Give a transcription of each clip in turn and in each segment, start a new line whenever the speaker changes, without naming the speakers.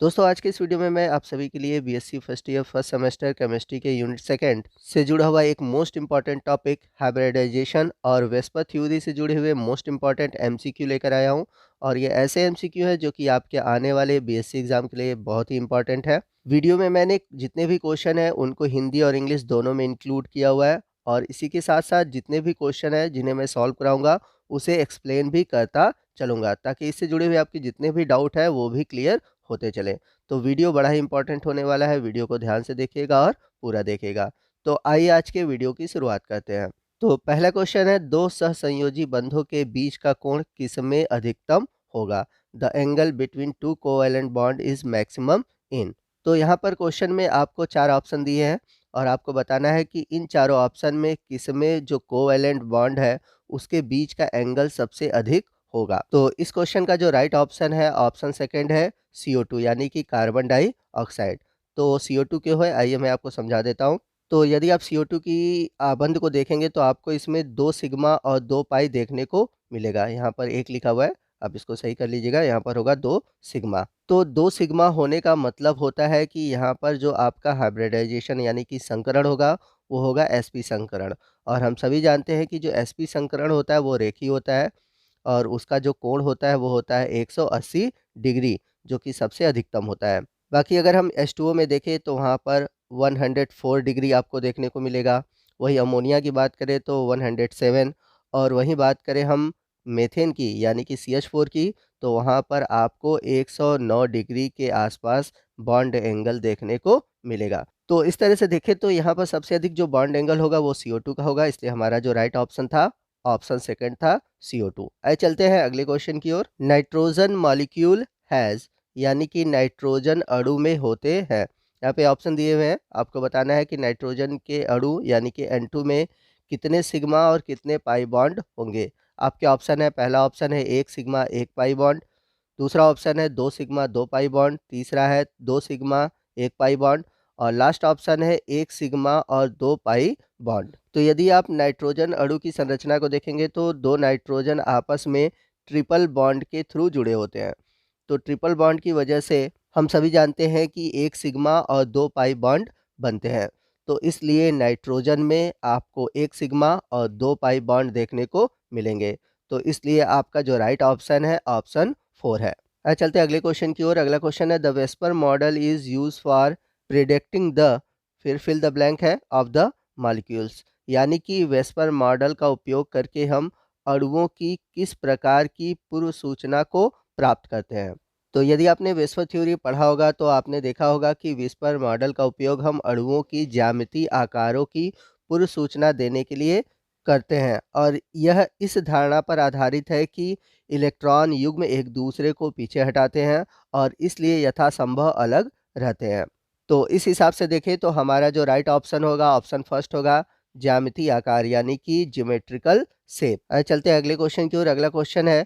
दोस्तों आज के इस वीडियो में मैं आप सभी के लिए BSc first year first semester chemistry के यूनिट सेकंड से जुड़ा हुआ एक मोस्ट इंपॉर्टेंट टॉपिक हाइब्रिडाइजेशन और वेस्पर थ्योरी से जुड़े हुए मोस्ट इंपॉर्टेंट एमसीक्यू लेकर आया हूं। और ये ऐसे एमसीक्यू है जो कि आपके आने वाले बीएससी एग्जाम के लिए बहुत ही इंपॉर्टेंट है। वीडियो में मैंने जितने भी क्वेश्चन है उनको हिंदी और इंग्लिश दोनों में इंक्लूड किया हुआ है, और इसी के साथ साथ जितने भी क्वेश्चन है जिन्हें मैं सॉल्व कराऊंगा उसे एक्सप्लेन भी करता चलूंगा, ताकि इससे जुड़े हुए आपके जितने भी डाउट है वो भी क्लियर होते चले। तो वीडियो बड़ा ही इंपॉर्टेंट होने वाला है, वीडियो को ध्यान से देखिएगा और पूरा देखिएगा। तो आइए आज के वीडियो की शुरुआत करते हैं। तो पहला क्वेश्चन है, दो सहसंयोजी बंधों के बीच का कोण किस में अधिकतम होगा? The angle between two covalent bond is maximum in. तो यहाँ पर क्वेश्चन में आपको चार ऑप्शन दिए हैं और आपको बताना है कि इन चारों ऑप्शन में किस में जो कोवैलेंट बॉन्ड है उसके बीच का एंगल सबसे अधिक होगा। तो इस क्वेश्चन का जो राइट ऑप्शन है ऑप्शन सेकंड है CO2 यानी कि कार्बन डाइऑक्साइड। तो CO2 क्यों है आइए मैं आपको समझा देता हूँ। तो यदि आप CO2 की बंध को देखेंगे तो आपको इसमें 2 सिग्मा और 2 पाई देखने को मिलेगा। यहाँ पर एक लिखा हुआ है, आप इसको सही कर लीजिएगा, यहाँ पर होगा 2 सिग्मा। तो 2 सिग्मा होने का मतलब होता है कि यहाँ पर जो आपका हाइब्रिडाइजेशन यानी कि संकरण होगा वो होगा sp संकरण। और हम सभी जानते हैं कि जो sp संकरण होता है वो रेखीय होता है और उसका जो कोण होता है वो होता है 180 डिग्री, जो कि सबसे अधिकतम होता है। बाकी अगर हम H2O में देखें तो वहाँ पर 104 डिग्री आपको देखने को मिलेगा। वही अमोनिया की बात करें तो 107, और वहीं बात करें हम मेथेन की यानी कि CH4 की, तो वहाँ पर आपको 109 डिग्री के आसपास बॉन्ड एंगल देखने को मिलेगा। तो इस तरह से देखें तो यहाँ पर सबसे अधिक जो बॉन्ड एंगल होगा वो CO2 का होगा, इसलिए हमारा जो राइट ऑप्शन था ऑप्शन सेकंड था CO2। आइए चलते हैं अगले क्वेश्चन की ओर। नाइट्रोजन मॉलिक्यूल हैज यानी कि नाइट्रोजन अणु में होते हैं। यहाँ पे ऑप्शन दिए हुए हैं, आपको बताना है कि नाइट्रोजन के अणु यानी कि N2 में कितने सिग्मा और कितने पाई बॉन्ड होंगे। आपके ऑप्शन है, पहला ऑप्शन है 1 सिग्मा 1 पाई बॉन्ड, दूसरा ऑप्शन है 2 सिग्मा 2 पाई बॉन्ड, तीसरा है 2 सिग्मा 1 पाई बॉन्ड, और लास्ट ऑप्शन है 1 सिग्मा और 2 पाई बॉन्ड। तो यदि आप नाइट्रोजन अणु की संरचना को देखेंगे तो दो नाइट्रोजन आपस में ट्रिपल बॉन्ड के थ्रू जुड़े होते हैं। तो ट्रिपल बॉन्ड की वजह से हम सभी जानते हैं कि 1 सिग्मा और 2 पाई बॉन्ड बनते हैं। तो इसलिए नाइट्रोजन में आपको 1 सिग्मा और 2 पाई बॉन्ड देखने को मिलेंगे। तो इसलिए आपका जो राइट ऑप्शन है ऑप्शन 4 है। चलते हैं अगले क्वेश्चन की ओर। अगला क्वेश्चन है, the VSEPR model is use for predicting the, फिर फिल द ब्लैंक है, ऑफ द मॉलिक्यूल्स। यानी कि वेस्पर मॉडल का उपयोग करके हम अणुओं की किस प्रकार की पूर्व सूचना को प्राप्त करते हैं। तो यदि आपने वेस्पर थ्योरी पढ़ा होगा तो आपने देखा होगा कि वेस्पर मॉडल का उपयोग हम अणुओं की ज्यामितीय आकारों की पूर्व सूचना देने के लिए करते हैं, और यह इस धारणा पर आधारित है कि इलेक्ट्रॉन युग्म एक दूसरे को पीछे हटाते हैं और इसलिए यथासंभव अलग रहते हैं। तो इस हिसाब से देखें तो हमारा जो राइट ऑप्शन होगा ऑप्शन फर्स्ट होगा, ज्यामितीय आकार यानी कि ज्योमेट्रिकल शेप। चलते हैं अगले क्वेश्चन की ओर। अगला क्वेश्चन है,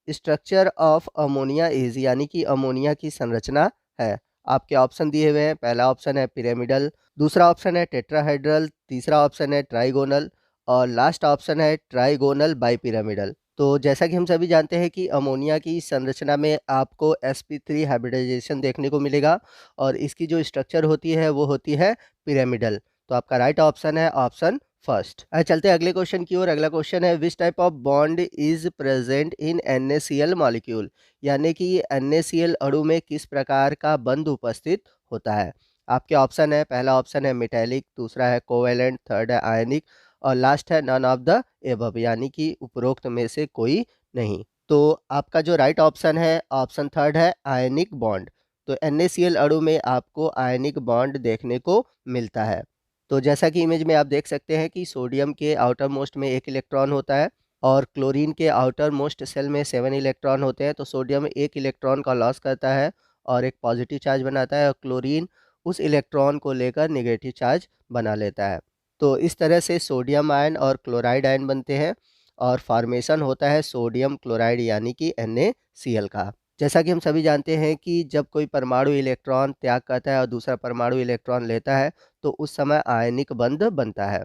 स्ट्रक्चर ऑफ अमोनिया इज यानी कि अमोनिया की संरचना है। आपके ऑप्शन दिए हुए हैं, पहला ऑप्शन है पिरामिडल, दूसरा ऑप्शन है टेट्राहेड्रल, तीसरा ऑप्शन है ट्राइगोनल, और लास्ट ऑप्शन है ट्राइगोनल बाइपिरामिडल। तो जैसा कि हम सभी जानते हैं कि अमोनिया की संरचना में आपको sp3 हाइब्रिडाइजेशन देखने को मिलेगा और इसकी जो स्ट्रक्चर होती है वो होती है पिरामिडल। तो आपका राइट ऑप्शन है ऑप्शन फर्स्ट। चलते हैं अगले क्वेश्चन की ओर। अगला क्वेश्चन है, which type of bond is present in NaCl molecule. यानी कि NaCl अणु में किस प्रकार का बंध उपस्थित होता है। आपके ऑप्शन है, पहला ऑप्शन है मेटेलिक, दूसरा है कोवेलेंट, थर्ड है आयनिक, और लास्ट है नन ऑफ द एबव यानी कि उपरोक्त में से कोई नहीं। तो आपका जो राइट ऑप्शन है ऑप्शन थर्ड है आयनिक बॉन्ड। तो NaCl अणु में आपको आयनिक बॉन्ड देखने को मिलता है। तो जैसा कि इमेज में आप देख सकते हैं कि सोडियम के आउटर मोस्ट में 1 इलेक्ट्रॉन होता है और क्लोरीन के आउटर मोस्ट सेल में 7 इलेक्ट्रॉन होते हैं। तो सोडियम 1 इलेक्ट्रॉन का लॉस करता है और एक पॉजिटिव चार्ज बनाता है, और क्लोरीन उस इलेक्ट्रॉन को लेकर नेगेटिव चार्ज बना लेता है। तो इस तरह से सोडियम आयन और क्लोराइड आयन बनते हैं और फॉर्मेशन होता है सोडियम क्लोराइड यानी कि NaCl का। जैसा कि हम सभी जानते हैं कि जब कोई परमाणु इलेक्ट्रॉन त्याग करता है और दूसरा परमाणु इलेक्ट्रॉन लेता है तो उस समय आयनिक बंध बनता है।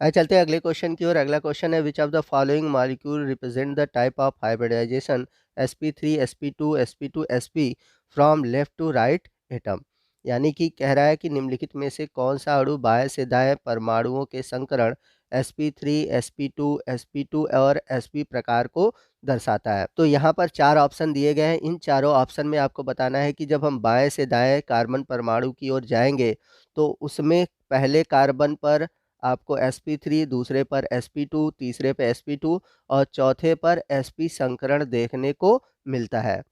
आइए चलते हैं अगले क्वेश्चन की ओर। अगला क्वेश्चन है, which of the following molecule represent the type of hybridization sp3 sp2 sp2 sp from left to right atom. यानी कि कह रहा है कि निम्नलिखित में से कौन सा अणु बाएं से दाएं परमाणुओं के संकरण sp3 sp2 sp2 और sp प्रकार को दर्शाता है। तो यहाँ पर 4 ऑप्शन दिए गए हैं। इन चारों ऑप्शन में आपको बताना है कि जब हम बाएं से दाएं कार्बन परमाणु की ओर जाएंगे तो उसमें पहले कार्बन पर आपको sp3, दूसरे पर sp2, तीसरे पे sp2 और चौथे पर sp संकरण देखने को मिलता है।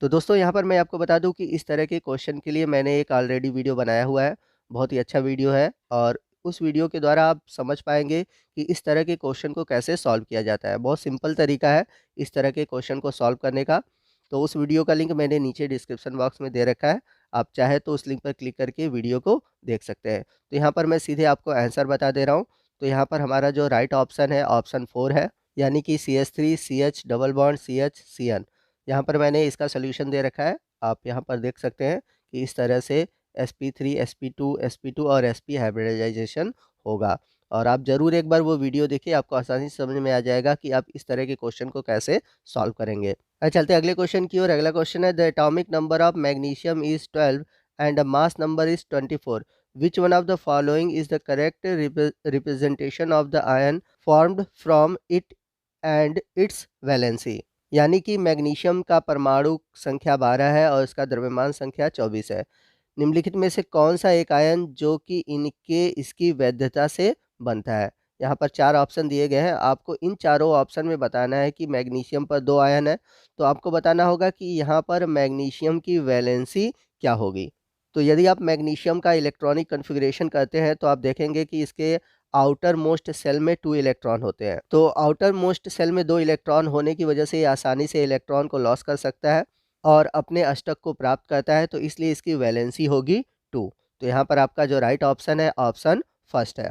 तो दोस्तों यहाँ पर मैं आपको बता दूं कि इस तरह के क्वेश्चन के लिए मैंने एक ऑलरेडी वीडियो बनाया हुआ है। बहुत ही अच्छा वीडियो है और उस वीडियो के द्वारा आप समझ पाएंगे कि इस तरह के क्वेश्चन को कैसे सॉल्व किया जाता है। बहुत सिंपल तरीका है इस तरह के क्वेश्चन को सॉल्व करने का। तो उस वीडियो का लिंक मैंने नीचे डिस्क्रिप्शन बॉक्स में दे रखा है। आप चाहे तो उस लिंक पर क्लिक करके वीडियो को देख सकते हैं। तो यहाँ पर मैं सीधे आपको आंसर बता दे रहा हूँ। तो यहाँ पर हमारा जो राइट ऑप्शन है ऑप्शन 4 है, यानी कि CH3 CH double bond CH CN। यहाँ पर मैंने इसका सोल्यूशन दे रखा है। आप यहाँ पर देख सकते हैं कि इस तरह से sp3 sp2 sp2 और sp हाइब्रिडाइजेशन होगा। और आप ज़रूर एक बार वो वीडियो देखिए, आपको आसानी से समझ में आ जाएगा कि आप इस तरह के क्वेश्चन को कैसे सॉल्व करेंगे। चलते हैं अगले क्वेश्चन की ओर। अगला क्वेश्चन है the atomic number of magnesium is 12 and the mass number is 24। Which one of the following is the correct representation of the ion formed from it and it's valency. यानी कि magnesium का परमाणु संख्या 12 है और इसका द्रव्यमान संख्या 24 है। निम्नलिखित में से कौन सा एक आयन जो कि इनके इसकी वैधता से बनता है। यहाँ पर 4 ऑप्शन दिए गए हैं। आपको इन चारों ऑप्शन में बताना है कि मैग्नीशियम पर 2 आयन है, तो आपको बताना होगा कि यहाँ पर मैग्नीशियम की वैलेंसी क्या होगी। तो यदि आप मैग्नीशियम का इलेक्ट्रॉनिक कन्फिग्रेशन करते हैं तो आप देखेंगे कि इसके आउटर मोस्ट सेल में 2 इलेक्ट्रॉन होते हैं। तो आउटर मोस्ट सेल में 2 इलेक्ट्रॉन होने की वजह से ये आसानी से इलेक्ट्रॉन को लॉस कर सकता है और अपने अष्टक को प्राप्त करता है, तो इसलिए इसकी वैलेंसी होगी 2। तो यहाँ पर आपका जो राइट ऑप्शन है ऑप्शन फर्स्ट है।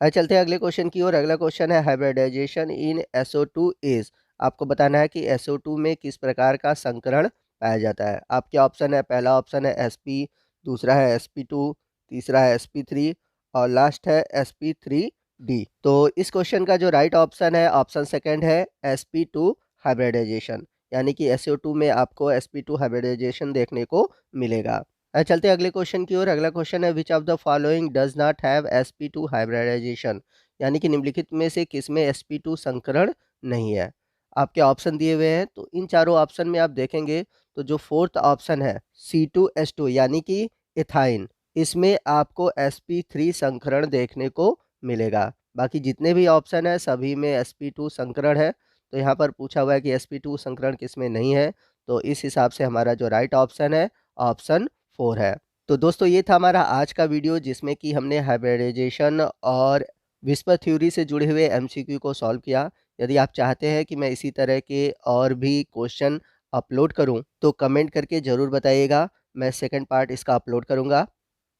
चलते हैं अगले क्वेश्चन की ओर। अगला क्वेश्चन है हाइब्रिडाइजेशन इन SO2 इज। आपको बताना है कि SO2 में किस प्रकार का संकरण पाया जाता है। आपके ऑप्शन है, पहला ऑप्शन है sp, दूसरा है sp2, तीसरा है sp3 और लास्ट है sp3d। तो इस क्वेश्चन का जो राइट ऑप्शन है ऑप्शन सेकंड है sp2 हाइब्रिडाइजेशन, यानी कि SO2 में आपको sp2 हाइब्रिडाइजेशन देखने को मिलेगा। चलते हैं अगले क्वेश्चन की ओर। अगला क्वेश्चन है which of the following does not have sp2 hybridization. यानी कि निम्नलिखित में से किसमें sp2 संकरण नहीं है। आपके ऑप्शन दिए हुए हैं, तो इन चारों ऑप्शन में आप देखेंगे तो जो फोर्थ ऑप्शन है C2H2 यानी कि इथाइन, इसमें आपको sp3 संकरण देखने को मिलेगा। बाकी जितने भी ऑप्शन है सभी में sp2 संकरण है। तो यहाँ पर पूछा हुआ है कि sp2 संकरण किसमें नहीं है, तो इस हिसाब से हमारा जो राइट ऑप्शन है ऑप्शन 4 है। तो दोस्तों ये था हमारा आज का वीडियो जिसमें कि हमने हाइब्रिडाइजेशन और विस्पर थ्योरी से जुड़े हुए MCQ को सॉल्व किया। यदि आप चाहते हैं कि मैं इसी तरह के और भी क्वेश्चन अपलोड करूं तो कमेंट करके ज़रूर बताइएगा, मैं सेकंड पार्ट इसका अपलोड करूंगा।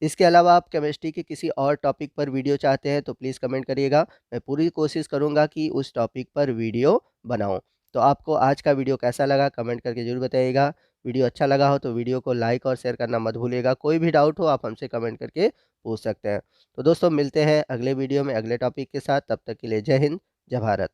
इसके अलावा आप केमिस्ट्री के किसी और टॉपिक पर वीडियो चाहते हैं तो प्लीज़ कमेंट करिएगा, मैं पूरी कोशिश करूंगा कि उस टॉपिक पर वीडियो बनाऊं। तो आपको आज का वीडियो कैसा लगा कमेंट करके ज़रूर बताइएगा। वीडियो अच्छा लगा हो तो वीडियो को लाइक और शेयर करना मत भूलिएगा। कोई भी डाउट हो आप हमसे कमेंट करके पूछ सकते हैं। तो दोस्तों मिलते हैं अगले वीडियो में अगले टॉपिक के साथ, तब तक के लिए जय हिंद, जय भारत।